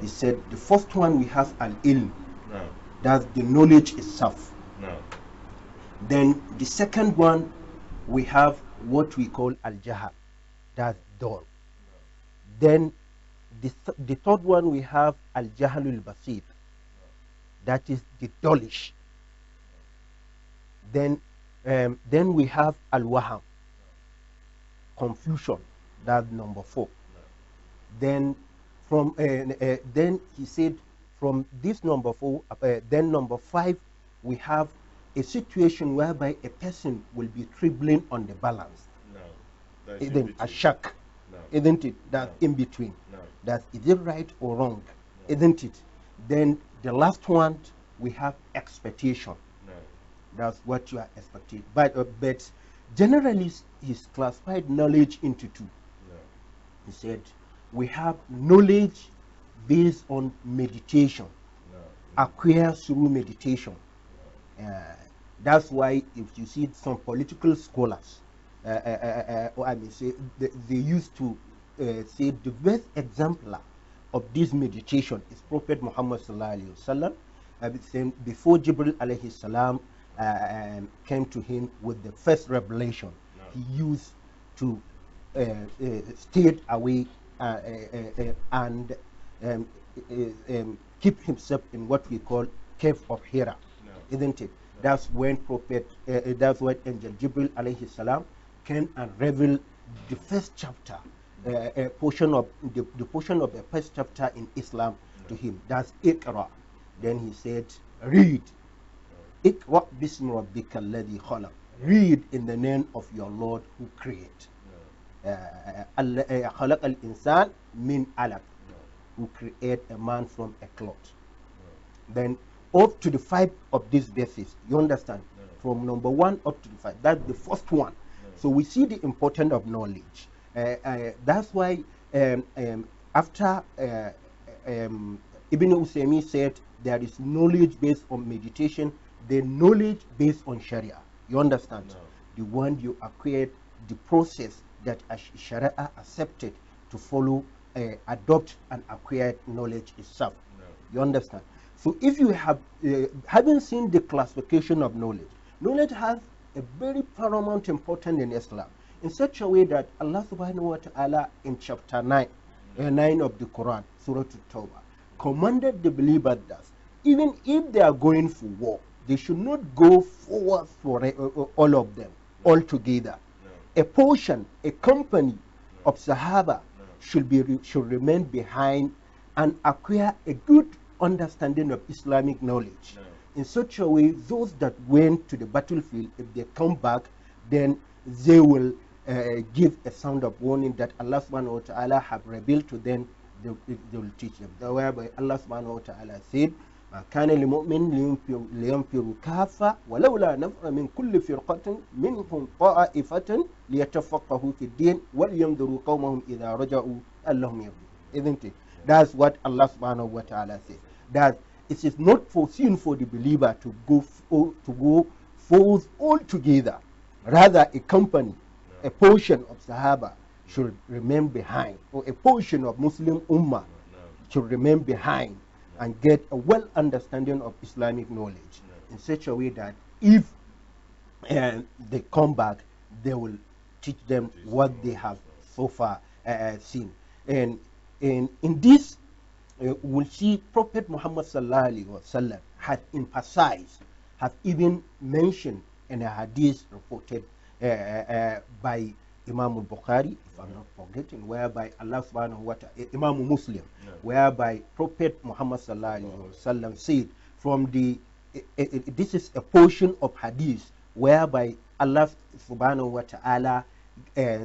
He said the first one we have al-ilm, No. that's the knowledge itself. No. Then the second one we have what we call al-jahal, that's dull. Then the third one we have al-jahalul basit, that is the dullish. Then we have al-waham, confusion, that's number 4. Then then he said from this number 4, then number 5 we have a situation whereby a person will be trembling on the balance. No. That's in Then a between. shock, No. isn't it? That's No. in between. No. That is it right or wrong, No. isn't it? Then the last one we have expectation. No. That's what you are expecting. But generally he's classified knowledge into 2. No. He said we have knowledge based on meditation, No. acquired through meditation. That's why if you see some political scholars, or I mean say they used to say the best exemplar of this meditation is Prophet Muhammad sallallahu alaihi wasallam. Before Jibril alayhi salam came to him with the first revelation, No. he used to stay away and keep himself in what we call cave of Hira, No. isn't it? That's when that's when Angel Jibril alayhi salam came and revealed the first chapter, a portion of the portion of the first chapter in Islam to him. That's Iqra. Then he said, read. Iqra bismi rabbika alladhi khalaq. Read in the name of your Lord who created. خلق الإنسان من علق, who create a man from a cloth. Then up to the 5 of this basis, you understand? From number 1 up to the 5, that's the first one. So we see the importance of knowledge. That's why after Ibn Usaymi said there is knowledge based on meditation, the knowledge based on Sharia. You understand? No. The one you acquired, the process that Sharia accepted to follow, adopt and acquire knowledge itself. No. You understand? So if you have haven't seen the classification of knowledge, knowledge has a very paramount importance in Islam in such a way that Allah subhanahu wa ta'ala in chapter 9 of the Quran, Surah At-Tawbah, commanded the believers that even if they are going for war, they should not go forward for all of them, all together. No. A portion, a company of Sahaba No. should remain behind and acquire a good understanding of Islamic knowledge. No. In such a way, those that went to the battlefield, if they come back, then they will give a sound of warning that Allah subhanahu wa ta'ala have revealed to them, they will teach them. Whereby Allah subhanahu wa ta'ala said, ما كان لمؤمن لينفر كافة ولولا نفر من كل فرقة منهم طائفة ليتفقهوا في الدين ولينذروا قومهم إذا رجعوا اللهم يرجعون. Isn't it? That's what Allah subhanahu wa ta'ala says. That it is not foreseen for the believer to go forth all together. Rather, a company, a portion of Sahaba should remain behind, or a portion of Muslim Ummah should remain behind and get a well understanding of Islamic knowledge in such a way that if they come back, they will teach them what they have so far seen. And in this, we'll see Prophet Muhammad sallallahu alaihi wasallam had emphasized, have even mentioned in a hadith reported by Imam al-Bukhari, if I'm not forgetting, whereby Allah subhanahu wa ta'ala, Imam Muslim, whereby Prophet Muhammad sallallahu alaihi wasallam said from the, this is a portion of hadith whereby Allah subhanahu wa ta'ala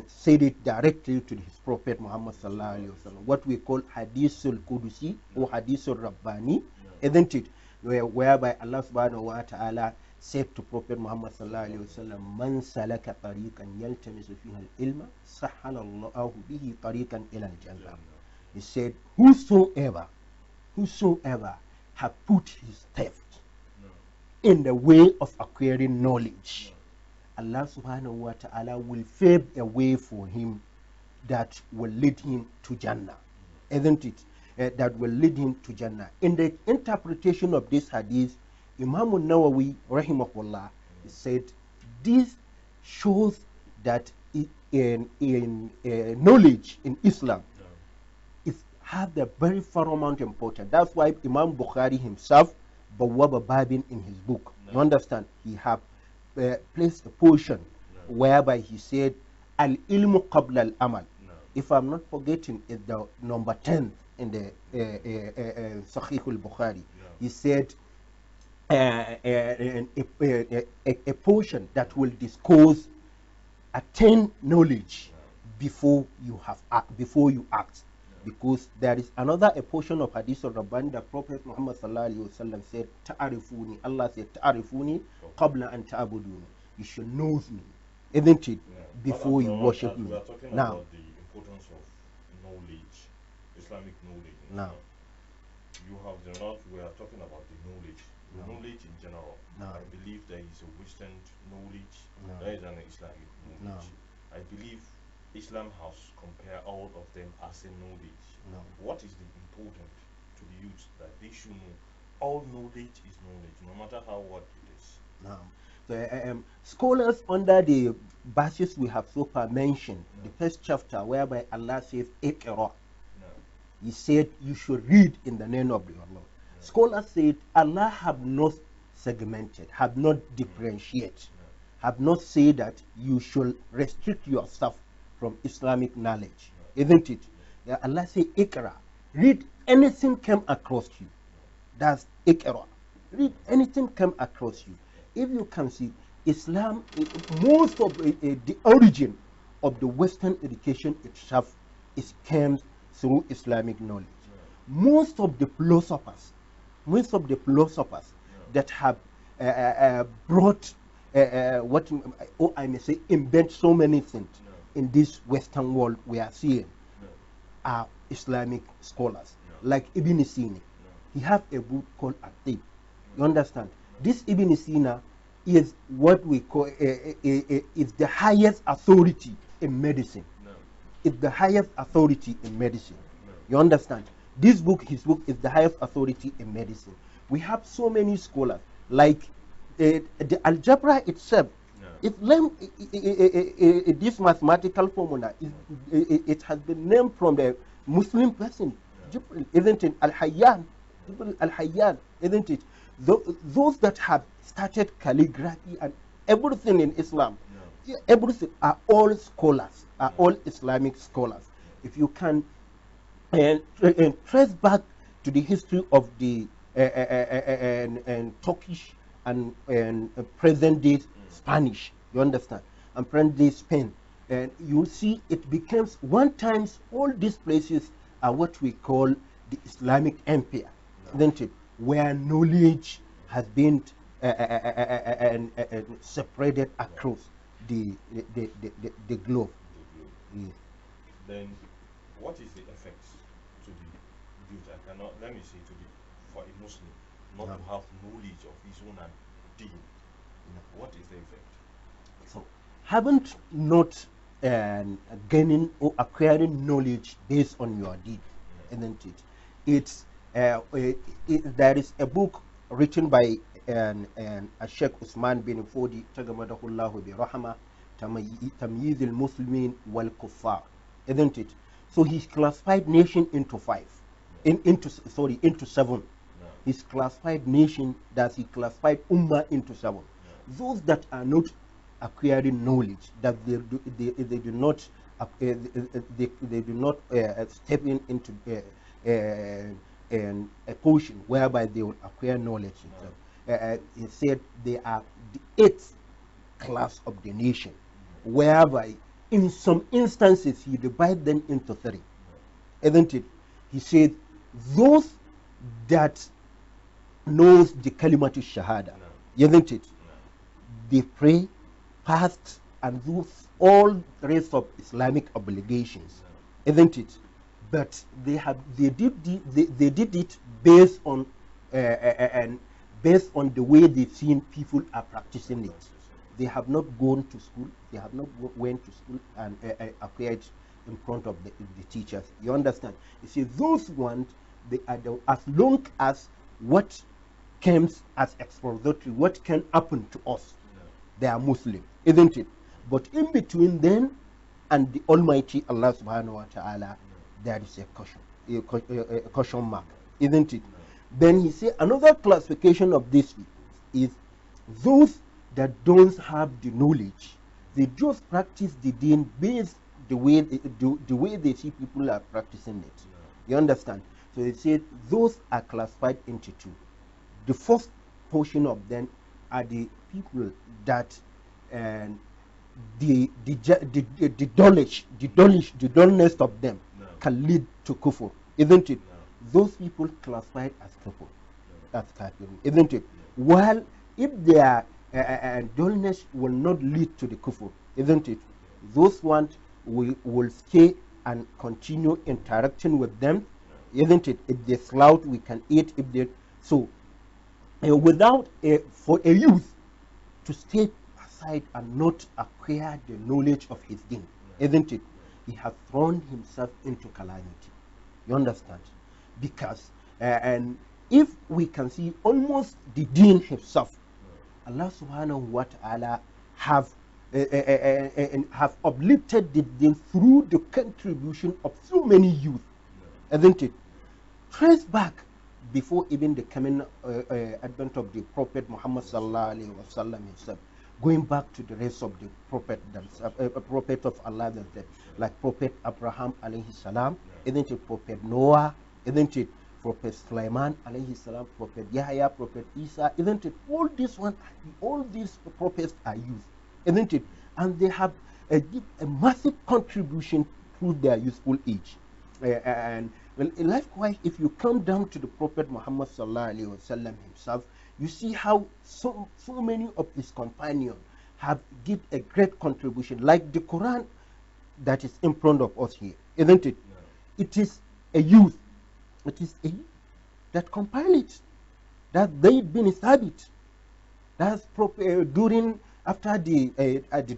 said it directly to his Prophet Muhammad sallallahu alaihi wasallam, what we call hadithul Qudusi or hadithul Rabbani, isn't it? Whereby Allah subhanahu wa ta'ala said to Prophet Muhammad sallallahu alaihi wasallam, "Man salaka tariqan yaltamisu fiha al-ilma, sahhala Allahu bihi tariqan ila al-jannah." He said, whosoever have put his theft in the way of acquiring knowledge, Allah subhanahu wa ta'ala will pave a way for him that will lead him to Jannah. Isn't it? that will lead him to Jannah. In the interpretation of this hadith, Imam al-Nawawi, rahimahullah, said this shows that in knowledge in Islam, it has a very paramount importance. That's why Imam Bukhari himself, Bawwaba Babin in his book, you understand, he have placed a portion whereby he said, Al-ilmu qabla al-amal. If I'm not forgetting, it's the number 10 in the Sahih al-Bukhari. He said, a portion that will disclose, attain knowledge before you act, because there is another a portion of hadith of Rabbani that Prophet Muhammad sallallahu alaihi wasallam said, ta'arifuni, Allah said, ta'arifuni qabla an ta'buduni, you should know me, isn't it, before you worship me. We are talking Now about the importance of knowledge, Islamic knowledge. Now You have the not. We are talking about the knowledge. Knowledge in general. I believe there is a Western knowledge. There is an Islamic knowledge. I believe Islam has compared all of them as a knowledge. What is the important to the youth that they should know? All knowledge is knowledge, no matter how what it is. So, scholars under the verses we have so far mentioned, the first chapter whereby Allah says, Iqra. He said you should read in the name of the Allah. Scholars said Allah have not segmented, have not differentiated, have not said that you should restrict yourself from Islamic knowledge, isn't it? Allah say Iqra, read anything come across you. That's Iqra. Read anything come across you. If you can see, Islam, most of the origin of the Western education itself is comes through Islamic knowledge. Most of the philosophers that have brought what I may say invent so many things in this Western world we are seeing are Islamic scholars like Ibn Sina. He have a book called At-Tib. You understand? This Ibn Sina is what we call is the highest authority in medicine. It's the highest authority in medicine. You understand? This book, his book, is the highest authority in medicine. We have so many scholars, like the algebra itself. This mathematical formula, it has been named from the Muslim person, isn't it? Al-Hayyan, isn't it? Those that have started calligraphy and everything in Islam, everything are all scholars, are all Islamic scholars. If you can trace back to the history of the Turkish and present day Spanish, you understand, and present day Spain, and you'll see it becomes one times all these places are what we call the Islamic Empire, isn't it? Where knowledge has been separated across the globe. Then, what is the effects to the youth? I cannot, let me say, for a Muslim not to have knowledge of his own and deen. What is the effect? So, haven't not gaining or acquiring knowledge based on your deed, isn't it? It's there is a book written by Sheikh Usman bin Fodi, Tagamadahullahu bi Rahma, Tamyiz al-Muslimin wal Kuffar, isn't it? So he's classified nation into into seven. He's classified nation, that he classified ummah into seven. Those that are not acquiring knowledge, that they do not step into a portion whereby they will acquire knowledge. He said they are the 8th class of the nation, whereby in some instances he divides them into 3, isn't it? He said those that knows the kalimatu shahada, isn't it? They pray, fast, and do all the rest of Islamic obligations, isn't it? But they did it based on the way they've seen people are practicing it. They have not gone to school. They have not went to school and appeared in front of the teachers. You understand? You see, those ones they are as long as what comes as expository, what can happen to us, they are Muslim, isn't it? But in between them and the Almighty Allah subhanahu wa ta'ala, there is a caution mark, isn't it? Then he said another classification of this is those that don't have the knowledge, they just practice the deen based the way they see people are practicing it. You understand? So they said those are classified into two. The first portion of them are the people that the dullness of them can lead to kufr, isn't it? Those people classified as kufr, as kafir, isn't it? While if their dullness will not lead to the kufr, isn't it? Those ones will stay and continue interacting with them, isn't it? If they slout, we can eat. If they so, without for a youth to stay aside and not acquire the knowledge of his deen, isn't it? He has thrown himself into calamity. You understand? Because and if we can see almost the deen himself, Allah subhanahu wa ta'ala have uplifted the deen through the contribution of so many youth, isn't it? Trace back before even the coming advent of the Prophet Muhammad sallallahu alaihi wasallam himself, going back to the rest of the prophet prophet of Allah themselves, like Prophet Abraham alayhi salam, isn't it? Prophet Noah, isn't it? Prophet Sulaiman alayhi salam, Prophet Yahya, Prophet Isa, isn't it? All these prophets are used, isn't it? And they have give a massive contribution through their useful age. And well, likewise, if you come down to the Prophet Muhammad sallallahu alaihi wasallam himself, you see how so many of his companions have give a great contribution, like the Quran that is in front of us here, isn't it? It is a youth. It is a youth that compile it. That Zayd bin Thabit. That's during after the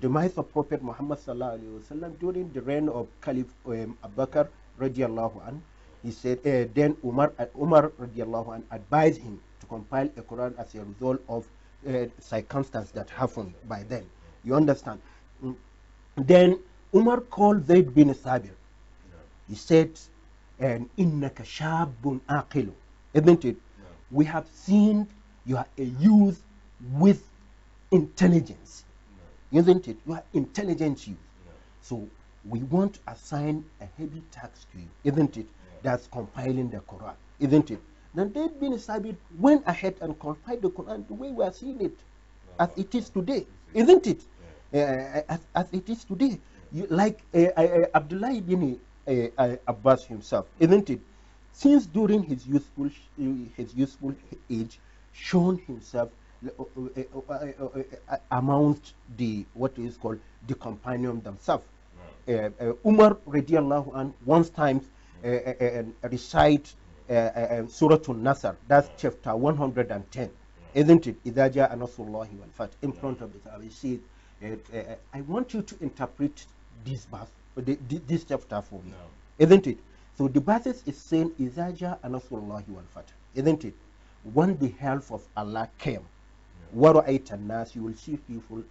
demise of Prophet Muhammad sallallahu alaihi wasallam, during the reign of Caliph ABUBAKAR radiallahu anhu, he said then Umar radiallahu anhu advised him to compile a Quran as a result of circumstances that happened by then. You understand? Then Umar called Zayd bin Thabit. He said, and innaka shabun aqilu, isn't it? We have seen you are a youth with intelligence, isn't it? You are intelligent youth. So we want to assign a heavy tax to you, isn't it? That's compiling the Quran, isn't it? Then Zayd bin Thabit went ahead and compiled the Quran the way we are seeing it, as it is today, isn't it? As it is today, like Abdullahi bin Abbas himself, isn't it? Since during his youthful age, shown himself amongst the what is called the companion themselves. Umar radiallahu anhu once time recite Surah An-Nasr, that's chapter 110, isn't it? إِذَا جَاءَ نَصْرُ اللَّهِ وَالْفَتْحُ. In front of it, I will see it. I want you to interpret this verse, this chapter for me, isn't it? So the verse is saying إِذَا جَاءَ نَصْرُ اللَّهِ وَالْفَتْحُ, isn't it? When the help of Allah came, وَرَأَيْتَ النَّاسِ, you will see people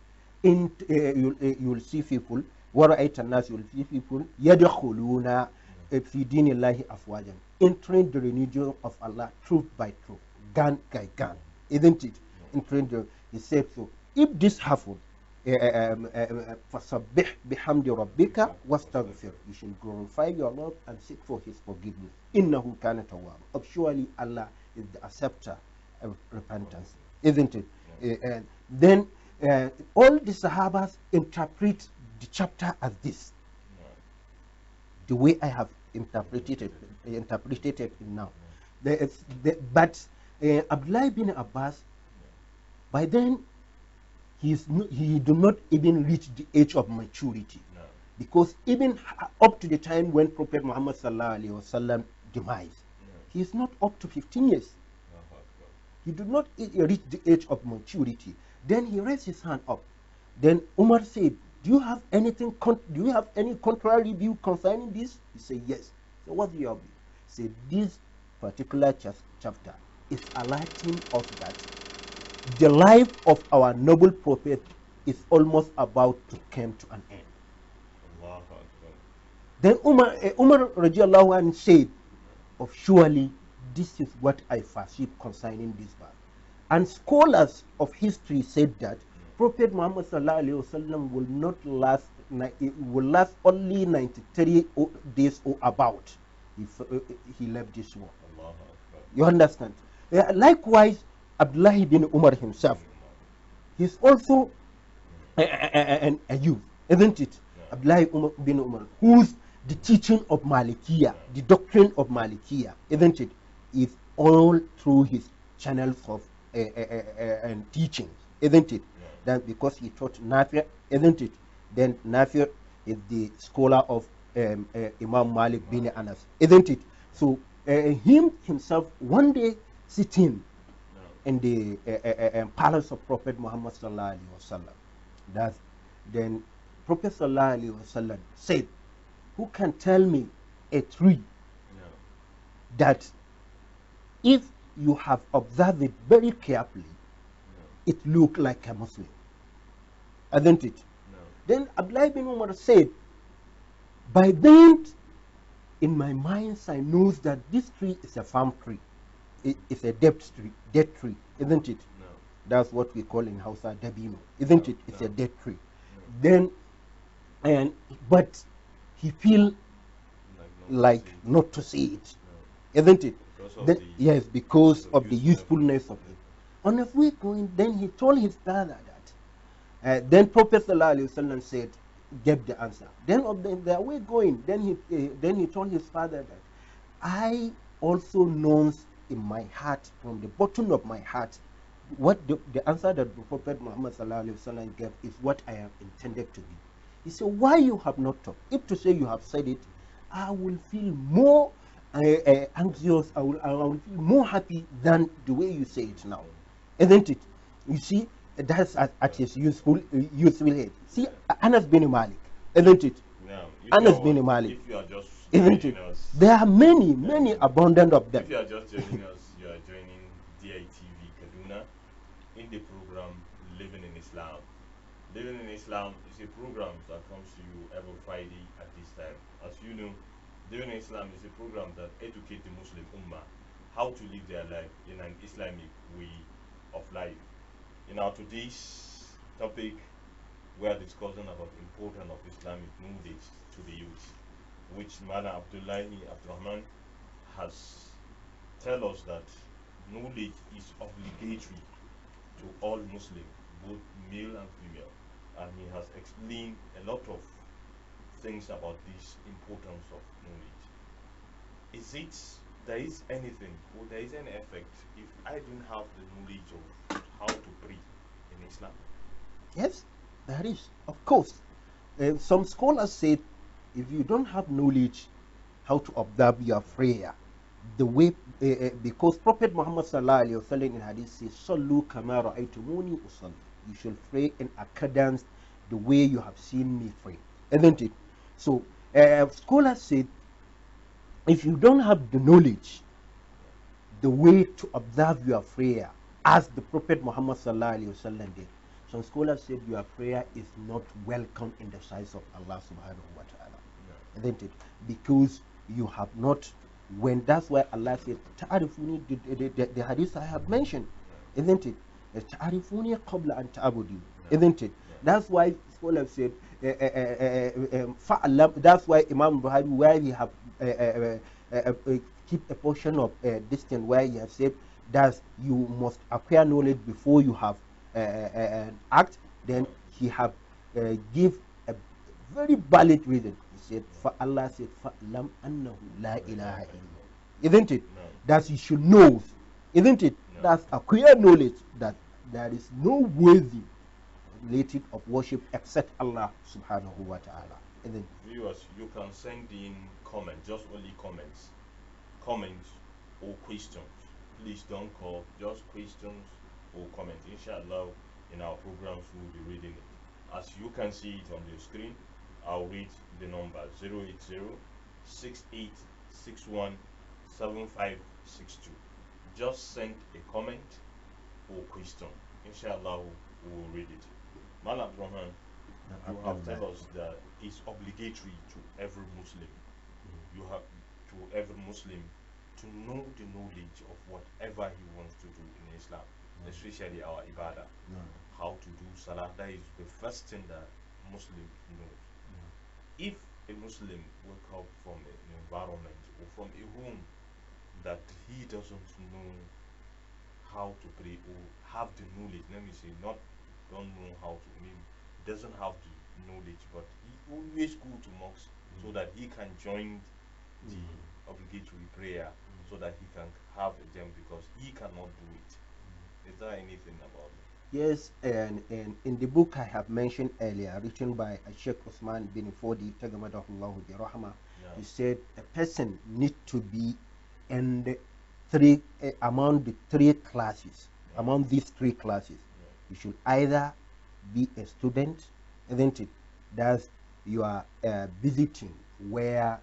you will see people وَرَأَيْتَ النَّاسِ, you will see people يَدْخُلُونَ فِي دِينِ اللَّهِ أَفْوَاجًا, entering the religion of Allah truth by truth, gun by gun, isn't it? Entering the, he said, so if this happened, فَسَبِّحْ بِحَمْدِ رَبِّكَ وَاسْتَغْفِرْ, you should glorify your Lord and seek for his forgiveness. إِنَّهُ كَانَ تَوَّابًا, surely Allah is the acceptor of repentance, isn't it? And then all the Sahabas interpret the chapter as this, the way I have interpreted it now. But Abdullah bin Abbas, by then he do not even reach the age of maturity, because even up to the time when Prophet Muhammad sallallahu alaihi wasallam demise, he is not up to 15 years. He did not reach the age of maturity. Then he raised his hand up. Then Umar said, do you have anything? Do you have any contrary view concerning this? He said, yes. So what do you have? He said, this particular chapter is alerting us that the life of our noble prophet is almost about to come to an end. Allah. Then Umar radiallahu anhu said, of surely this is what I foresee concerning this verse. And scholars of history said that Prophet Muhammad sallallahu alaihi wasallam will not last, it will last only 93 days or about if he left this world. Allah. You understand? Likewise, Abdullahi bin Umar himself, he's also a youth, isn't it? Abdullahi bin Umar, who's the teaching of Malikiya, the doctrine of Malikiya, isn't it? Is all through his channels of and teachings, isn't it? That because he taught Nafi', isn't it? Then Nafi' is the scholar of Imam Malik bin Anas, isn't it? So him himself one day sitting in the palace of Prophet Muhammad sallallahu alaihi wasallam, that then Prophet sallallahu alaihi wasallam said, who can tell me a tree that if you have observed it very carefully, it look like a Muslim, isn't it? Then Abdullah bin Umar said, by then in my mind I know that this tree is a farm tree. It's a dead tree, isn't it? That's what we call in Hausa dabino, isn't it? It's a dead tree. Then but he feel like not to see it, isn't it? Yes, because of the usefulness of it. On his way going, then he told his father that. Then Prophet ﷺ said, gave the answer. Then of their way going, then he told his father that I also know in my heart, from the bottom of my heart, what the answer that the Prophet Muhammad ﷺ gave is what I have intended to be. He said, why you have not talked? If to say you have said it, I will feel more anxious, I will feel more happy than the way you say it now, isn't it? You see, that's at his useful head. See, Anas bin Malik, isn't it? Anas bin Malik, if you are just isn't it? There are many abundant of them. If you are just joining us, you are joining DITV Kaduna in the program Living in Islam. Living in Islam is a program that comes to you every Friday at this time. As you know, Living in Islam is a program that educates the Muslim Ummah how to live their life in an Islamic way of life. In our today's topic, we are discussing about the importance of Islamic knowledge to the youth, which Madam ABDULLAHI Abdurrahman has tell us that knowledge is obligatory to all Muslims, both male and female, and he has explained a lot of things about this importance of knowledge. Is it there is anything or there is any effect if I don't have the knowledge of how to pray in Islam? Yes, there is, of course. Some scholars say if you don't have knowledge how to observe your prayer, the way because Prophet Muhammad sallallahu alaihi wasallam in hadith says, "Sallu kama ra'aytumuni usalli." You should pray in accordance the way you have seen me pray, isn't it? So scholars said if you don't have the knowledge, the way to observe your prayer as the Prophet Muhammad sallallahu alaihi wasallam did, some scholars said your prayer is not welcome in the sight of Allah subhanahu wa ta'ala, isn't it? Because you have not, when that's why Allah said ta'arifuni, the hadith I have mentioned, isn't it? Ta'arifuni qabla an ta'budu, isn't it? That's why scholars said that's why Imam Buhari, where he have keep a portion of this thing where he has said that you must acquire knowledge before you have an act, then he have give a very valid reason. He said, for Allah said, فَأْلَمْ أَنَّهُ لَا إِلَهَ إِلَّهُ, isn't it? That you should know, isn't it? That's acquire knowledge that there is no worthy related of worship except Allah subhanahu wa ta'ala. Viewers, you can send in comments, just only comments or questions. Please don't call, just questions or comments. Inshallah, in our programs we'll be reading it. As you can see it on the screen, I'll read the number 080 7562. Just send a comment or question. Inshallah, we will read it. Mal Abdurrahman, you have tell us that it's obligatory to every Muslim. You have to every Muslim to know the knowledge of whatever he wants to do in Islam, especially our ibadah. How to do salah, that is the first thing that Muslim knows. If a Muslim wake up from an environment or from a home that he doesn't know how to pray or have the knowledge, let me say, not don't know how to, mean doesn't have the knowledge, but he always go to mosque so that he can join the obligatory prayer so that he can have a gem because he cannot do it. Is there anything about it? Yes, and in the book I have mentioned earlier, written by Sheikh Usman bin Fodi, Tagamadahullahu bi Rahma, he said a person need to be in the among the three classes. Among these three classes, you should either be a student, isn't it? That's you are visiting where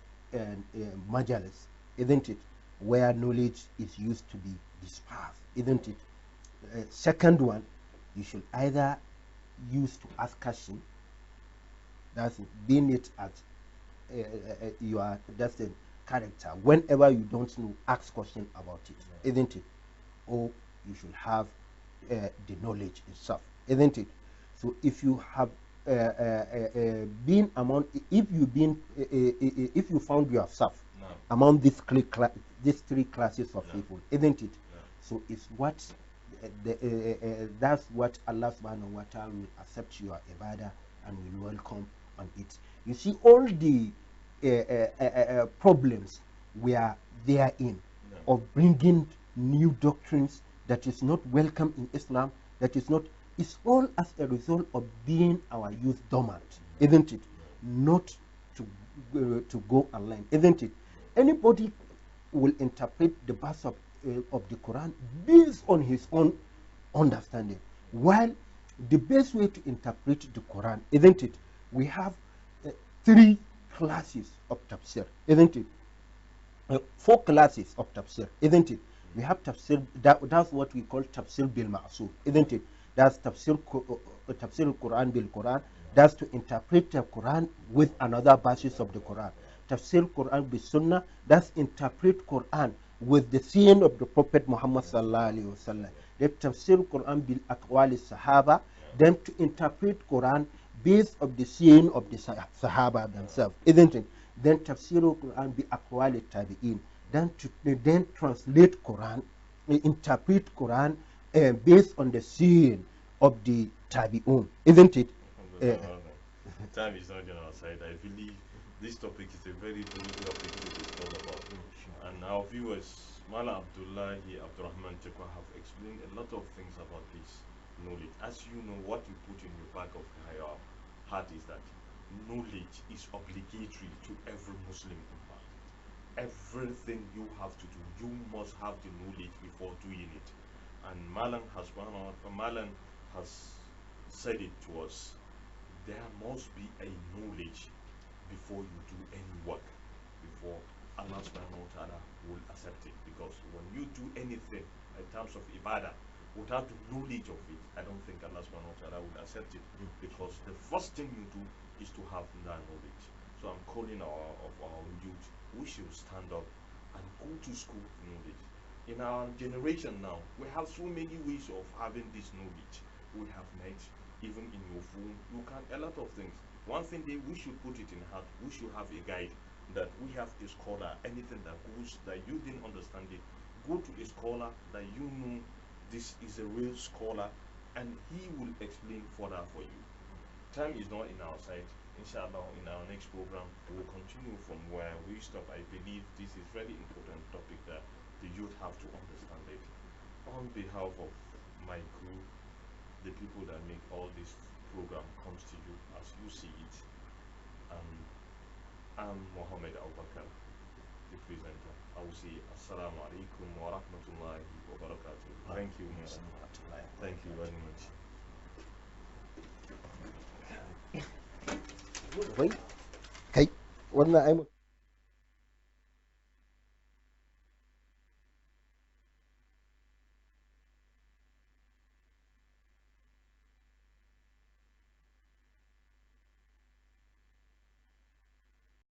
majalis, isn't it? Where knowledge is used to be dispersed, isn't it? Second one, you should either use to ask question. That's it, being it as you are, that's the character. Whenever you don't know, ask question about it, isn't it? Or you should have the knowledge itself, isn't it? So if you have been among, if you found yourself among these three classes of people, isn't it? So it's what that's what Allah subhanahu wa ta'ala will accept your ibadah and will welcome on it. You see, all the problems we are therein of bringing new doctrines that is not welcome in Islam, that is not, it's all as a result of being our youth dormant, isn't it? Not to go online, isn't it? Anybody will interpret the verse of the Quran based on his own understanding, while the best way to interpret the Quran, isn't it? We have three classes of tafsir, isn't it? Four classes of tafsir, isn't it? We have tafsir, that's what we call tafsir bil ma'sur, isn't it? That's tafsir Quran bil Quran. That's to interpret the Quran with another verses of the Quran. Tafsir Quran bil Sunnah, that's interpret Quran with the saying of the Prophet Muhammad sallallahu alaihi wasallam. The tafsir Quran bil aqwali Sahaba, then to interpret Quran based of the saying of the Sahaba themselves, isn't it? Then tafsir Quran bi aqwali Tabi'in, then to translate Quran, interpret Quran based on the saying of the Tabi'un, isn't it? Time is not on our side. I believe this topic is a very good topic to discuss about. And our viewers, Mala Abdullahi, Abdurrahman CHAKWA have explained a lot of things about this knowledge. As you know, what you put in your back of your heart is that knowledge is obligatory to every Muslim ummah. Everything you have to do, you must have the knowledge before doing it. And Malan has said it to us. There must be a knowledge before you do any work, before Allah subhanahu wa ta'ala will accept it. Because when you do anything in terms of ibadah without the knowledge of it, I don't think Allah subhanahu wa ta'ala will accept it. Because the first thing you do is to have that knowledge. So I'm calling our youth, we should stand up and go to school with knowledge. In our generation now, we have so many ways of having this knowledge. We have net, even in your phone, you can, a lot of things. One thing we should put it in heart, we should have a guide that we have a scholar, anything that goes that you didn't understand it, go to a scholar that you know this is a real scholar and he will explain further for you. Time is not in our side. Inshallah, in our next program, we will continue from where we stop. I believe this is very important topic that the youth have to understand it. On behalf of my crew, the people that make all this program comes to you as you see it. I'm Mohammed ABUBAKAR, the presenter. I will say Assalamu alaikum wa rahmatullahi wa barakatuh. Thank you. Thank you very much. Wait. Okay.